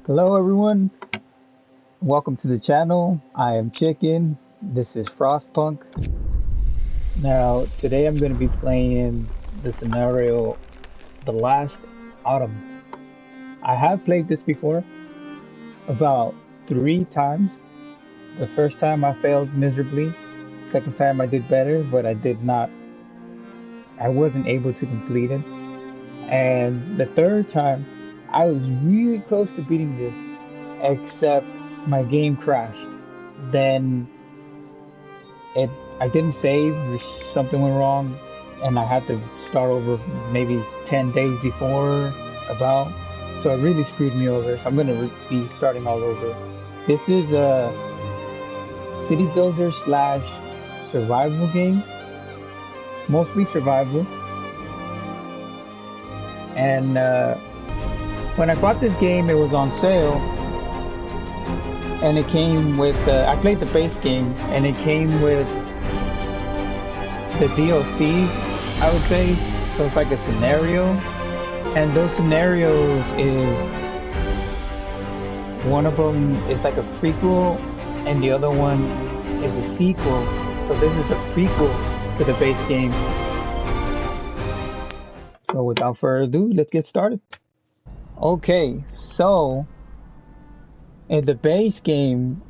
Hello everyone, welcome to the channel. I am Chicken. This is Frostpunk. Now today I'm going to be playing the scenario The Last Autumn. I have played this before about 3 times. The first time I failed miserably. Second time I did better, but I wasn't able to complete it. And the third time I was really close to beating this, except my game crashed. Then it I didn't save, something went wrong, and I had to start over maybe 10 days before about. So it really screwed me over. So I'm gonna be starting all over. This is a city builder slash survival game, mostly survival. And when I bought this game, it was on sale, and it came with I played the base game, and it came with the DLCs, I would say. So it's like a scenario, and those scenarios is one of them is like a prequel, and the other one is a sequel. So this is the prequel to the base game. So without further ado, let's get started. Okay, so in the base game,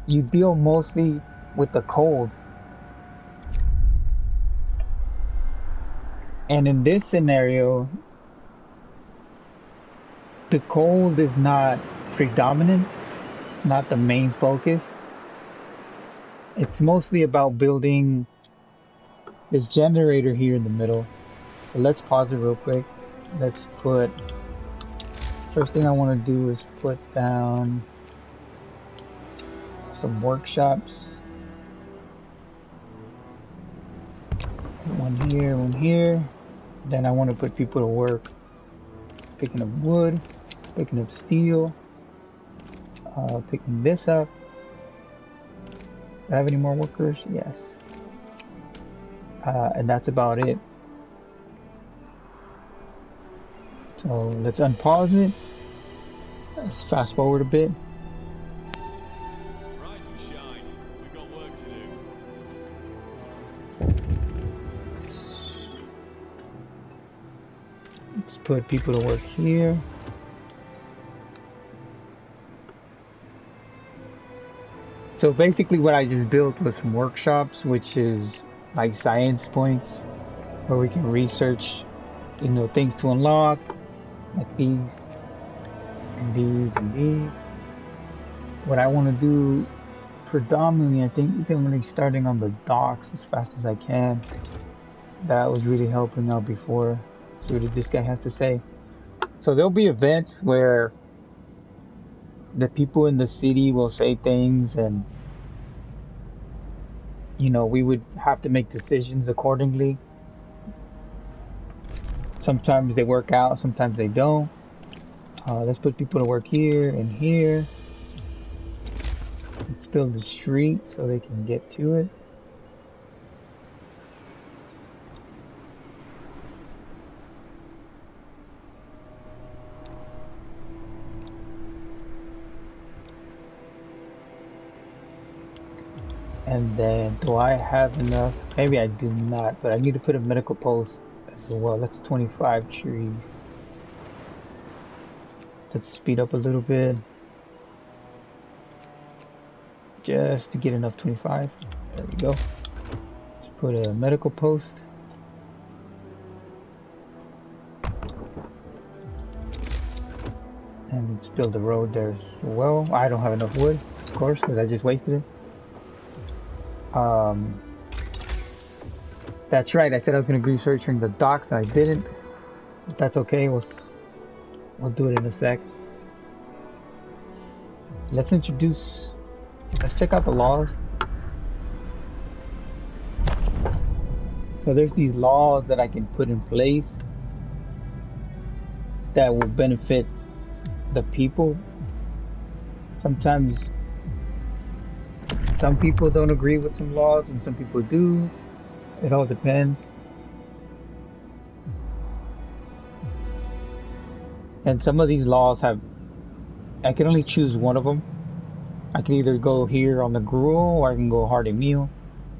you deal mostly with the cold. And in this scenario, the cold is not predominant. It's not the main focus. It's mostly about building this generator here in the middle. So let's pause it real quick. Let's put, first thing I want to do is put down some workshops. One here, one here. Then I want to put people to work picking up wood, picking up steel, picking this up. Do I have any more workers? Yes. And that's about it. So let's unpause it. Let's fast forward a bit. Rise and shine. We've got work to do. Let's put people to work here. So basically what I just built was some workshops, which is like science points where we can research, things to unlock, like these, and these, and these. What I want to do predominantly, I think, is I'm really starting on the docks as fast as I can. That was really helping out before. See what this guy has to say. So there'll be events where the people in the city will say things, and we would have to make decisions accordingly. Sometimes they work out, sometimes they don't. Let's put people to work here and here. Let's build the street so they can get to it. And then, do I have enough? Maybe I do not, but I need to put a medical post as well. That's 25 trees. Let's speed up a little bit. Just to get enough 25. There we go. Let's put a medical post. And let's build a road there as well. I don't have enough wood, of course, because I just wasted it. That's right, I said I was going to be researching the docks, and I didn't. But that's okay, we'll do it in a sec. Let's check out the laws. So there's these laws that I can put in place that will benefit the people. Sometimes some people don't agree with some laws, and some people do. It all depends. And some of these laws have I can only choose one of them. I can either go here on the gruel or I can go hearty meal.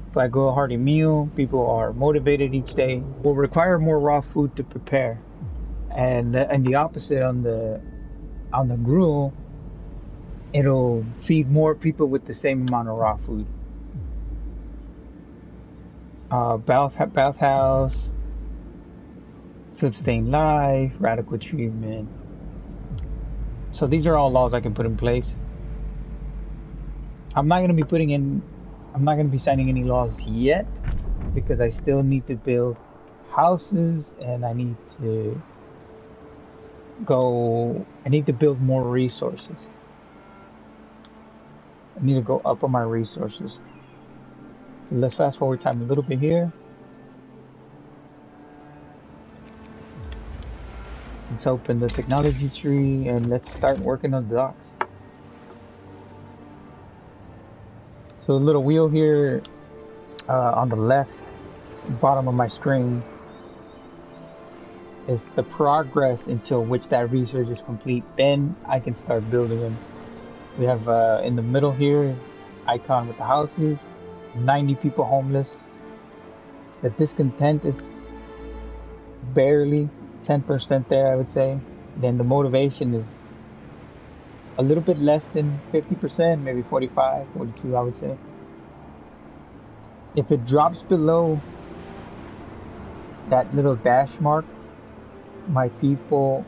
If I go hearty meal, people are motivated each day. Will require more raw food to prepare, and the opposite on the gruel, it'll feed more people with the same amount of raw food. Bathhouse, sustain life, radical treatment. So these are all laws I can put in place. I'm not going to be signing any laws yet because I still need to build houses and I need to build more resources. I need to go up on my resources. So let's fast forward time a little bit here. Let's open the technology tree and let's start working on the docks. So a little wheel here on the left bottom of my screen is the progress until which that research is complete. Then I can start building them. We have in the middle here, icon with the houses, 90 people homeless. The discontent is barely 10% there, I would say. Then the motivation is a little bit less than 50%, maybe 45, 42, I would say. If it drops below that little dash mark, my people,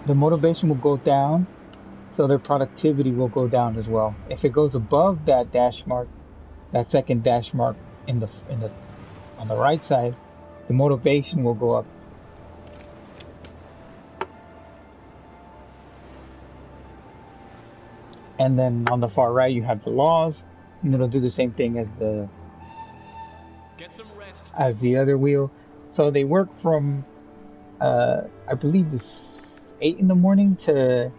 the motivation will go down, so their productivity will go down as well. If it goes above that dash mark, that second dash mark on the right side, the motivation will go up. And then on the far right, you have the laws, and it'll do the same thing as Get some rest. the other wheel. So they work from, I believe it's 8 in the morning to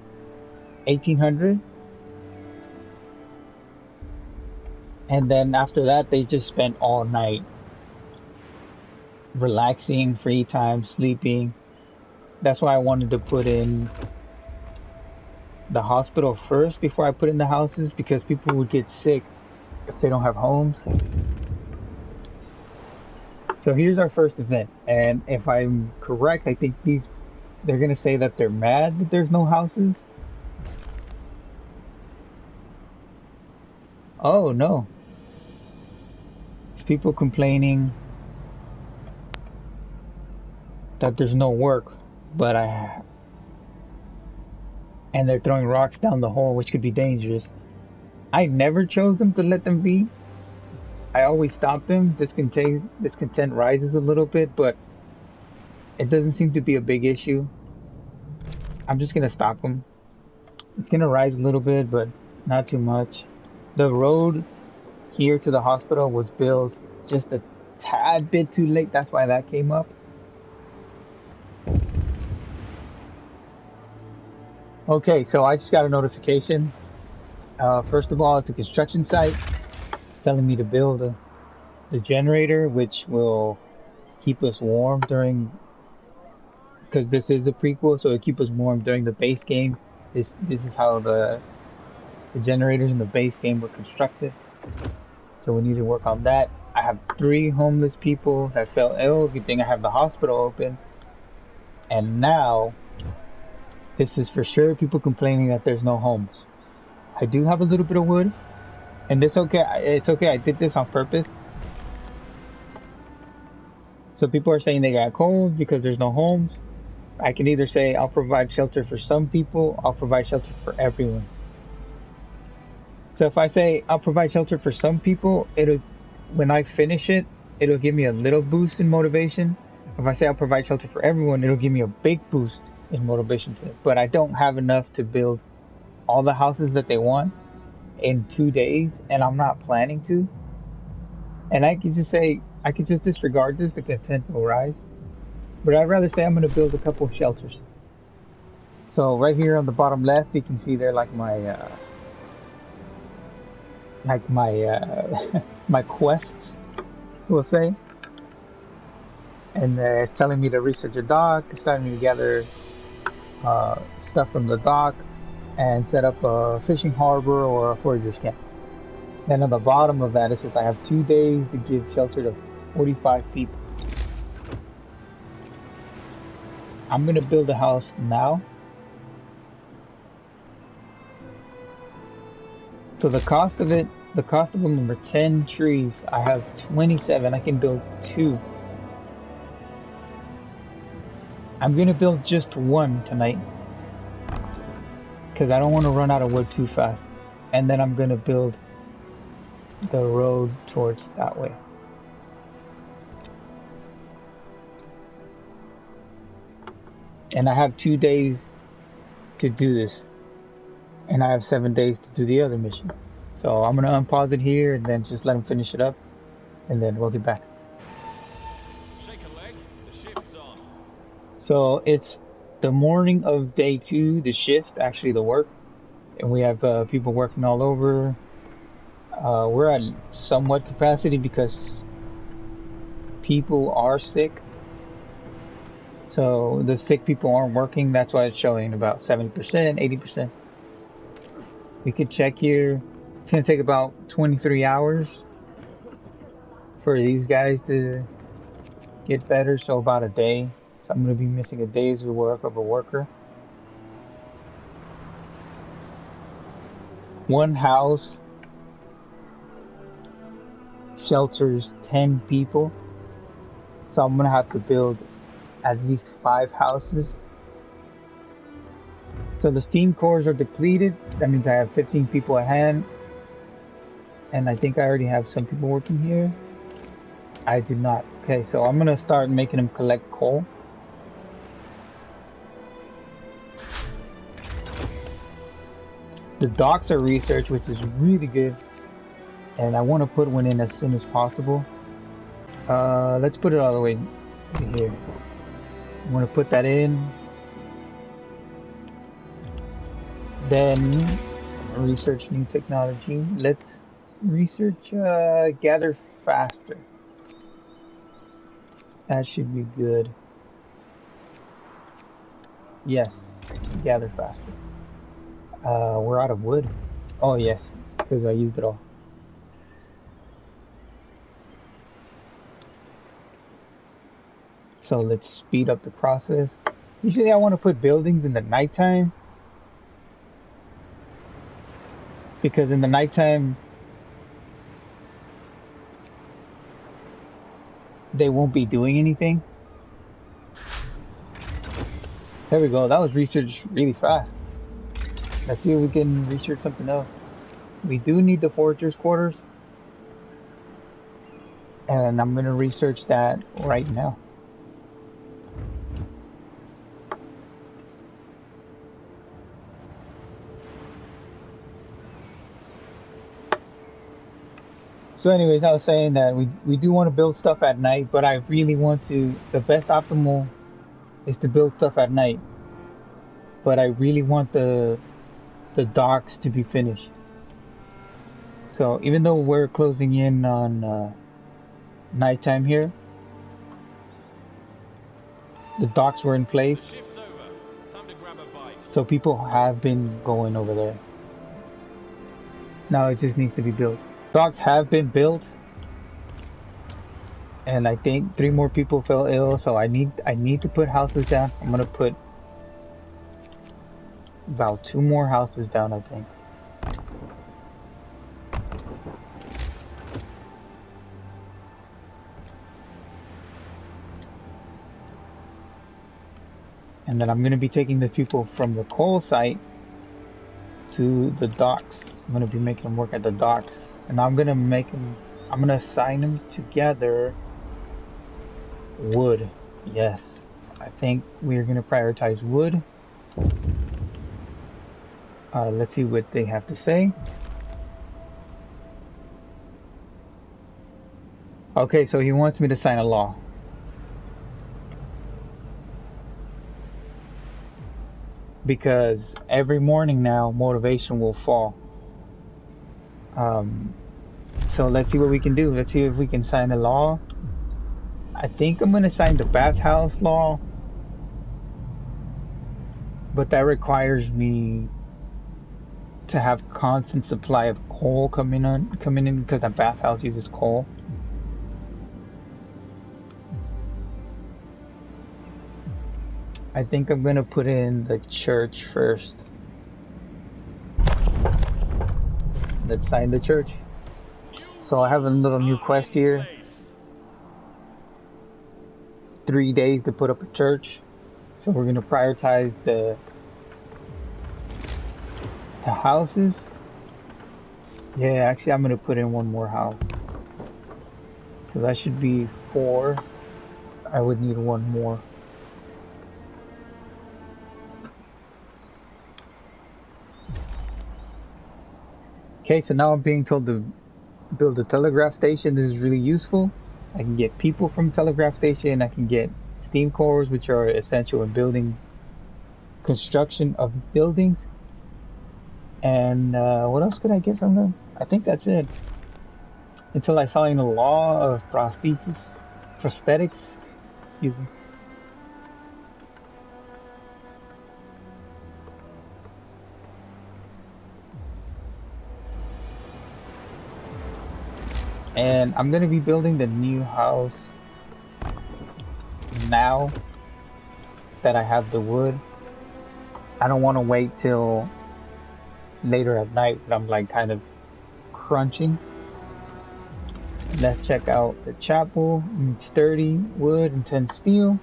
1800. And then after that, they just spend all night relaxing, free time, sleeping. That's why I wanted to put in the hospital first before I put in the houses, because people would get sick if they don't have homes. So here's our first event, and if I'm correct, I think they're gonna say that they're mad that there's no houses. Oh no, it's people complaining that there's no work, and they're throwing rocks down the hole, which could be dangerous. I never chose them to let them be. I always stop them. Discontent rises a little bit, but it doesn't seem to be a big issue. I'm just gonna stop them. It's gonna rise a little bit, but not too much. The road here to the hospital was built just a tad bit too late. That's why that came up. Okay, so I just got a notification. First of all, at the construction site, it's telling me to build the generator, which will keep us warm because this is a prequel, so it'll keep us warm during the base game. This is how the generators in the base game were constructed. So we need to work on that. I have 3 homeless people that fell ill. Good thing I have the hospital open. And now, this is for sure people complaining that there's no homes. I do have a little bit of wood, and it's okay. I did this on purpose. So people are saying they got cold because there's no homes. I can either say I'll provide shelter for some people, I'll provide shelter for everyone. So if I say I'll provide shelter for some people, when I finish it, it'll give me a little boost in motivation. If I say I'll provide shelter for everyone, it'll give me a big boost in motivation to it. But I don't have enough to build all the houses that they want in 2 days, and I'm not planning to. And I could just disregard this, the content will rise. But I'd rather say I'm going to build a couple of shelters. So right here on the bottom left, you can see there like my my quests, we'll say. And it's telling me to research a dock, it's telling me to gather stuff from the dock and set up a fishing harbor or a forager's camp. Then on the bottom of that, it says I have 2 days to give shelter to 45 people. I'm gonna build a house now. So the cost of them are 10 trees. I have 27. I can build 2. I'm gonna build just 1 tonight because I don't want to run out of wood too fast. And then I'm gonna build the road towards that way. And I have 2 days to do this. And I have 7 days to do the other mission. So I'm gonna unpause it here and then just let him finish it up. And then we'll be back. Shake a leg. The shift's on. So it's the morning of day 2, the shift, actually the work. And we have people working all over. We're at somewhat capacity because people are sick. So the sick people aren't working. That's why it's showing about 70%, 80%. We could check here. It's going to take about 23 hours for these guys to get better. So about a day. So I'm going to be missing a day's work of a worker. One house shelters 10 people. So I'm going to have to build at least 5 houses. So the steam cores are depleted. That means I have 15 people at hand. And I think I already have some people working here. I do not. Okay, so I'm gonna start making them collect coal. The docks are researched, which is really good. And I want to put one in as soon as possible. Let's put it all the way here. I'm gonna put that in. Then research new technology. Let's research gather faster. That should be good. Yes, gather faster. We're out of wood. Oh yes, because I used it all. So let's speed up the process. Usually I want to put buildings in the nighttime, because in the nighttime they won't be doing anything. There we go. That was researched really fast. Let's see if we can research something else. We do need the foragers' quarters, and I'm going to research that right now. So anyways, I was saying that we do want to build stuff at night, but I really want to, the best optimal is to build stuff at night. But I really want the docks to be finished. So even though we're closing in on nighttime here, the docks were in place. Shift's over. Time to grab a bite. So people have been going over there. Now it just needs to be built. Docks have been built, and I think 3 more people fell ill, so I need to put houses down. I'm gonna put about 2 more houses down, I think. And then I'm gonna be taking the people from the coal site to the docks. I'm gonna be making them work at the docks. And I'm gonna assign them together. Wood. Yes. I think we're gonna prioritize wood. Let's see what they have to say. Okay, so he wants me to sign a law. Because every morning now, motivation will fall. So let's see what we can do. Let's see if we can sign a law. I think I'm going to sign the bathhouse law. but that requires me to have constant supply of coal coming in because that bathhouse uses coal. I think I'm gonna put in the church first. Let's sign the church. So I have a little new quest here. 3 days to put up a church. So we're gonna prioritize the houses. Yeah, actually I'm gonna put in one more house. So that should be 4. I would need one more. Okay, so now I'm being told to build a telegraph station. This is really useful. I can get people from telegraph station. I can get steam cores, which are essential in building construction of buildings. And what else could I get from them? I think that's it. Until I sign a law of prosthetics. Excuse me. And I'm gonna be building the new house now that I have the wood. I don't want to wait till later at night when I'm like kind of crunching. Let's check out the chapel. It's 30 wood and 10 steel.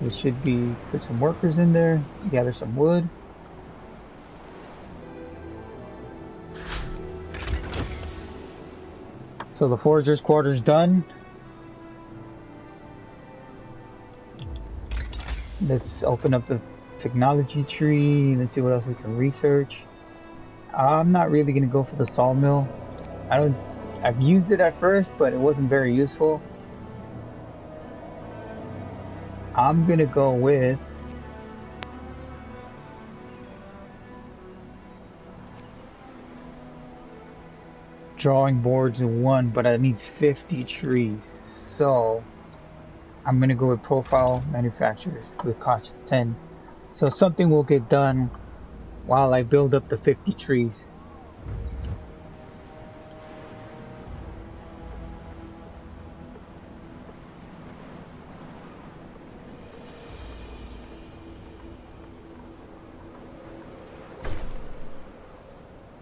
We should be put some workers in there, gather some wood. So the forager's quarters done. Let's open up the technology tree. Let's see what else we can research. I'm not really gonna go for the sawmill. I've used it at first, but it wasn't very useful. I'm gonna go with drawing boards in 1, but it needs 50 trees. So I'm gonna go with profile manufacturers with cost 10. So something will get done while I build up the 50 trees.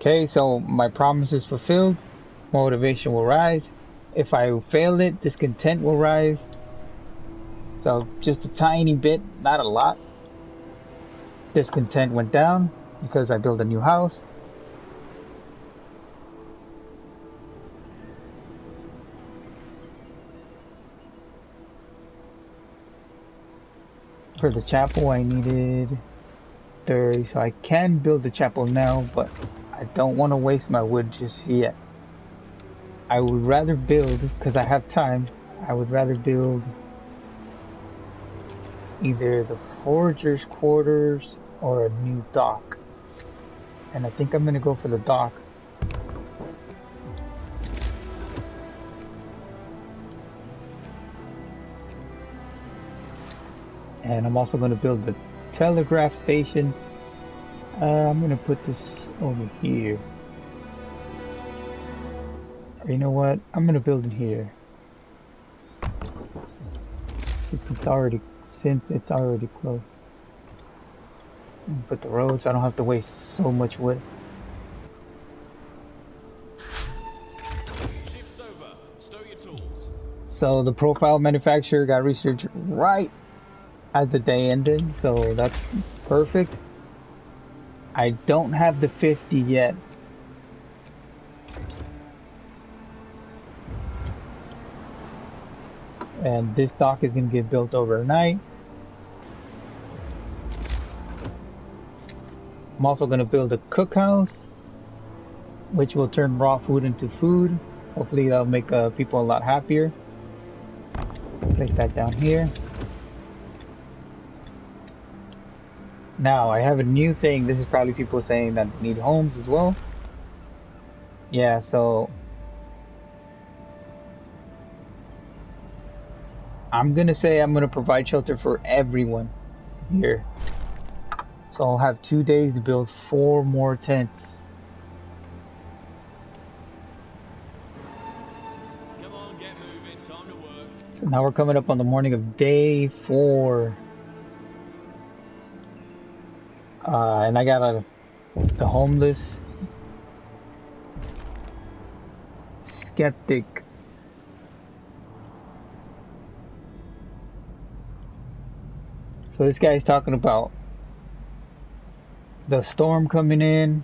Okay, so my promise is fulfilled. Motivation will rise. If I fail it, discontent will rise. So just a tiny bit, not a lot. Discontent went down because I built a new house. For the chapel, I needed 30, so I can build the chapel now, but I don't want to waste my wood just yet. I would rather build, because I have time, I would rather build either the forager's quarters or a new dock. And I think I'm going to go for the dock. And I'm also going to build the telegraph station. I'm going to put this over here. Or you know what? I'm going to build it here. Since it's already close. Put the roads, I don't have to waste so much wood. Shift's over. Stow your tools. So the profile manufacturer got research right as the day ended, so that's perfect. I don't have the 50 yet. And this dock is going to get built overnight. I'm also going to build a cookhouse, which will turn raw food into food. Hopefully that'll make people a lot happier. Place that down here. Now I have a new thing. This is probably people saying that need homes as well. Yeah, so I'm gonna say I'm gonna provide shelter for everyone. here. So I'll have 2 days to build 4 more tents. Come on, get moving. Time to work. So now we're coming up on the morning of day 4. And I got the homeless skeptic. So this guy's talking about the storm coming in,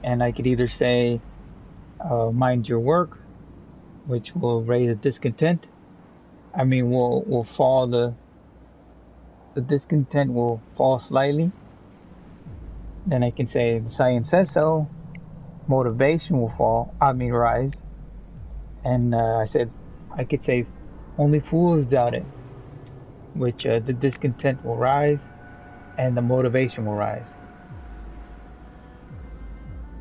and I could either say, mind your work, which will raise the discontent. I mean, will fall the discontent will fall slightly. Then I can say the science says so. Motivation will rise. And I could say only fools doubt it, which the discontent will rise and the motivation will rise.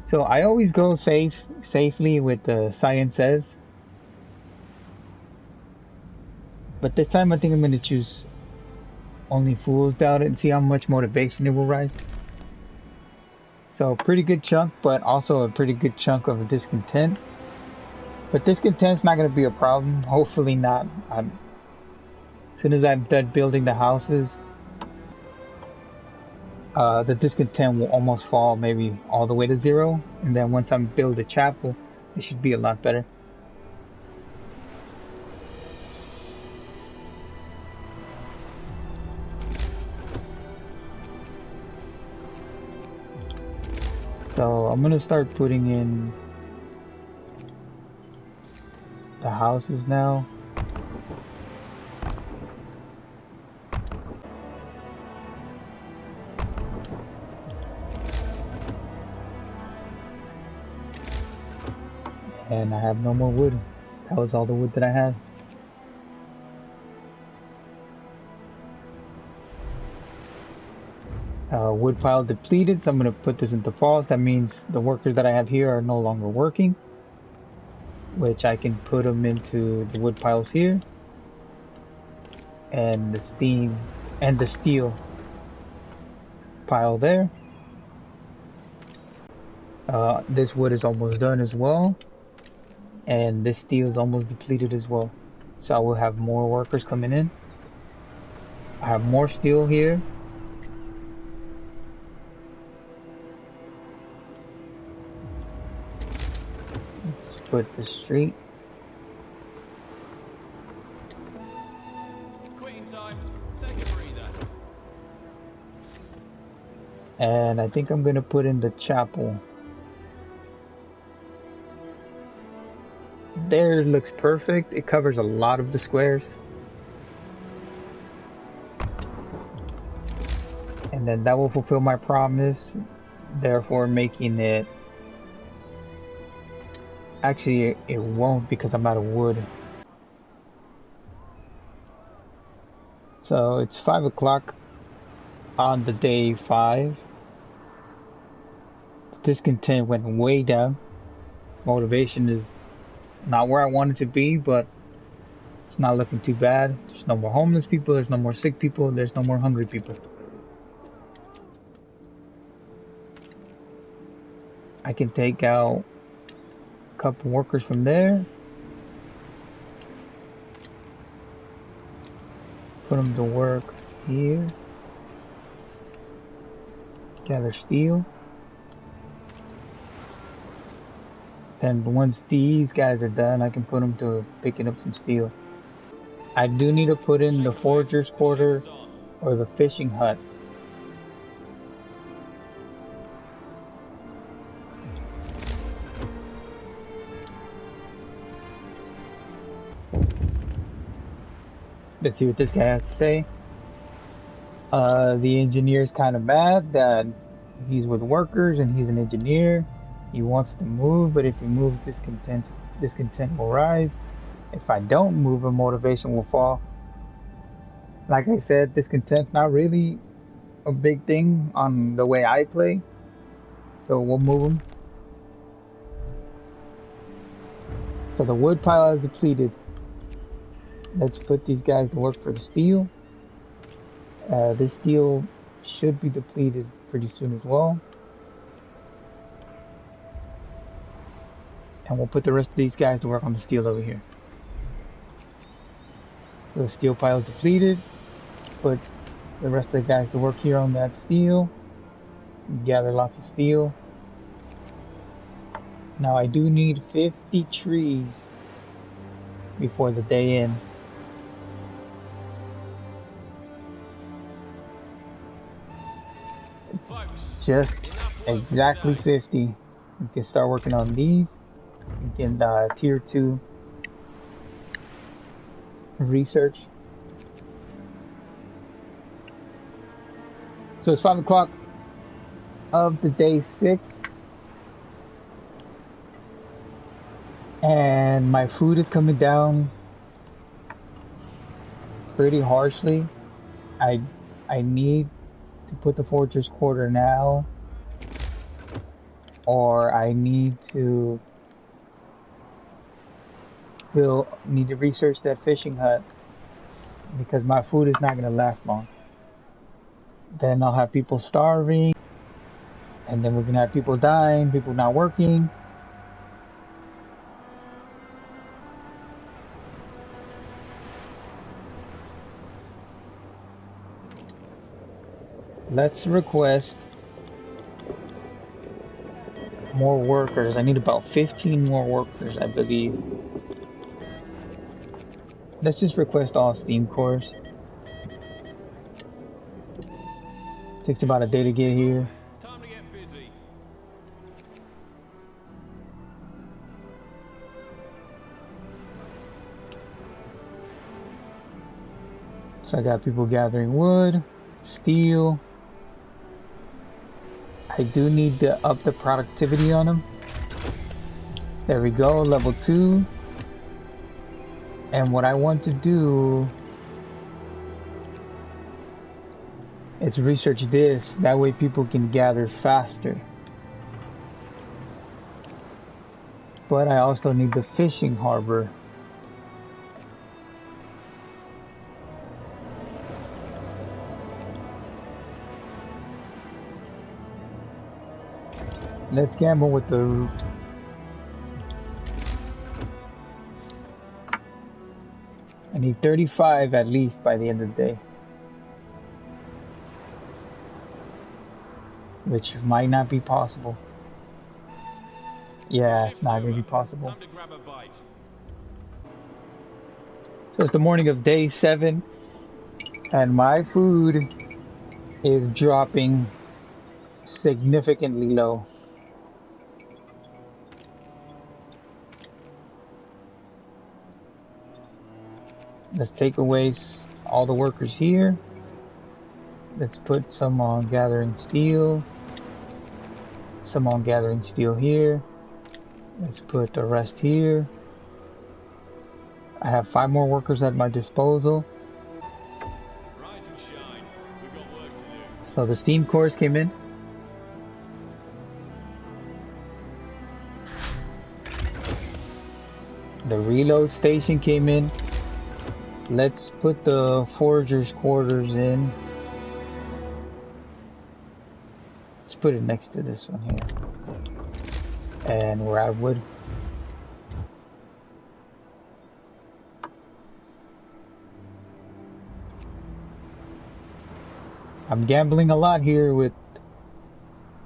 So I always go safely with the science says. But this time I think I'm going to choose only fools doubt it and see how much motivation it will rise. So pretty good chunk, but also a pretty good chunk of discontent. But discontent's not going to be a problem. Hopefully not. As soon as I'm done building the houses, the discontent will almost fall maybe all the way to 0. And then once I'm build a chapel, it should be a lot better. So I'm gonna start putting in the houses now. And I have no more wood. That was all the wood that I had. Wood pile depleted, so I'm going to put this into false. That means the workers that I have here are no longer working, which I can put them into the wood piles here, and the steam and the steel pile there. This wood is almost done as well, and this steel is almost depleted as well, so I will have more workers coming in. I have more steel here. Let's put the street. Quitting time. Take a breather. And I think I'm gonna put in the chapel. There looks perfect. It covers a lot of the squares. And then that will fulfill my promise, therefore making it... Actually, it won't because I'm out of wood. So it's 5 o'clock on the day 5. Discontent went way down. Motivation is not where I want it to be, but it's not looking too bad. There's no more homeless people, there's no more sick people, there's no more hungry people. I can take out a couple workers from there. Put them to work here. Gather steel. And once these guys are done, I can put them to picking up some steel. I do need to put in the forager's quarter or the fishing hut. Let's see what this guy has to say. The engineer's kind of mad that he's with workers and he's an engineer. He wants to move, but if he moves, discontent will rise. If I don't move, a motivation will fall. Like I said, discontent's not really a big thing on the way I play, so we'll move them. So the wood pile is depleted. Let's put these guys to work for the steel. This steel should be depleted pretty soon as well. And we'll put the rest of these guys to work on the steel over here. The steel pile is depleted. Put the rest of the guys to work here on that steel. Gather lots of steel. Now I do need 50 trees before the day ends. Just exactly 50. We can start working on these. We can tier 2 research. So it's 5 o'clock of the day 6. And my food is coming down pretty harshly. I need to put the fortress quarter now, or I need to research that fishing hut, because my food is not going to last long. Then I'll have people starving, and then we're going to have people dying, people not working. Let's request more workers. I need about 15 more workers, I believe. Let's just request all steam cores. Takes about a day to get here. Time to get busy. So I got people gathering wood, steel. I do need to up the productivity on them. There we go, level 2. And what I want to do is research this. That way people can gather faster. But I also need the fishing harbor. Let's gamble with the route. I need 35 at least by the end of the day. Which might not be possible. Yeah, it's not going to be possible. Time to grab a bite. So it's the morning of day 7. And my food is dropping significantly low. Let's take away all the workers here. Let's put some on gathering steel. Some on gathering steel here. Let's put the rest here. I have 5 more workers at my disposal. Rise and shine. We've got work to do. So the steam cores came in. The reload station came in. Let's put the foragers' quarters in. Let's put it next to this one here. And where I would. I'm gambling a lot here with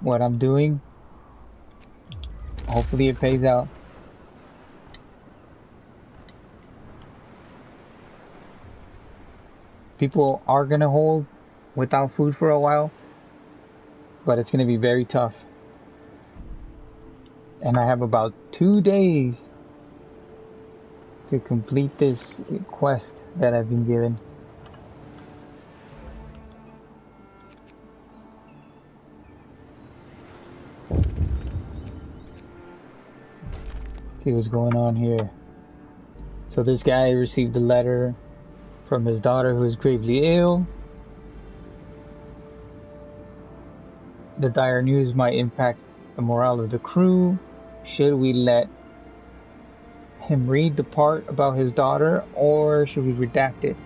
what I'm doing. Hopefully it pays out. People are going to hold without food for a while, but it's going to be very tough. And I have about 2 days to complete this quest that I've been given. See what's going on here. So this guy received a letter from his daughter who is gravely ill. The dire news might impact the morale of the crew. Should we let him read the part about his daughter, or should we redact it?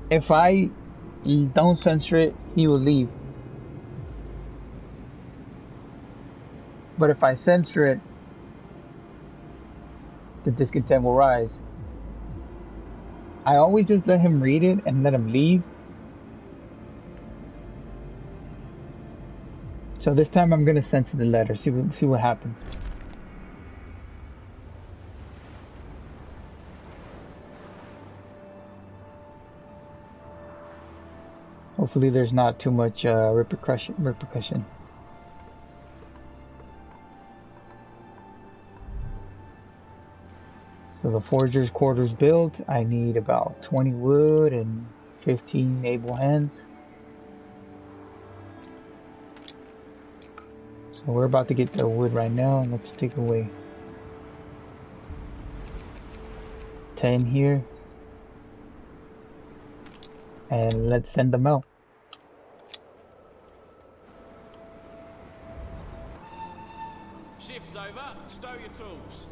If I don't censor it, he will leave. But if I censor it, the discontent will rise. I always just let him read it and let him leave. So this time I'm gonna censor the letter. See what happens. Hopefully there's not too much repercussion. So the forger's quarters built. I need about 20 wood and 15 able hands. So we're about to get the wood right now. Let's take away 10 here. And let's send them out. Shift's over. Stow your tools.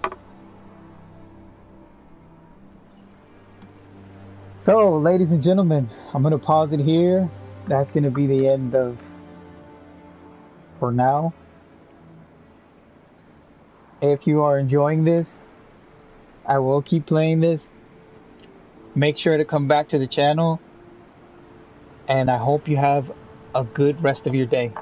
So, ladies and gentlemen, I'm going to pause it here. That's going to be the end of, for now. If you are enjoying this, I will keep playing this. Make sure to come back to the channel. And I hope you have a good rest of your day.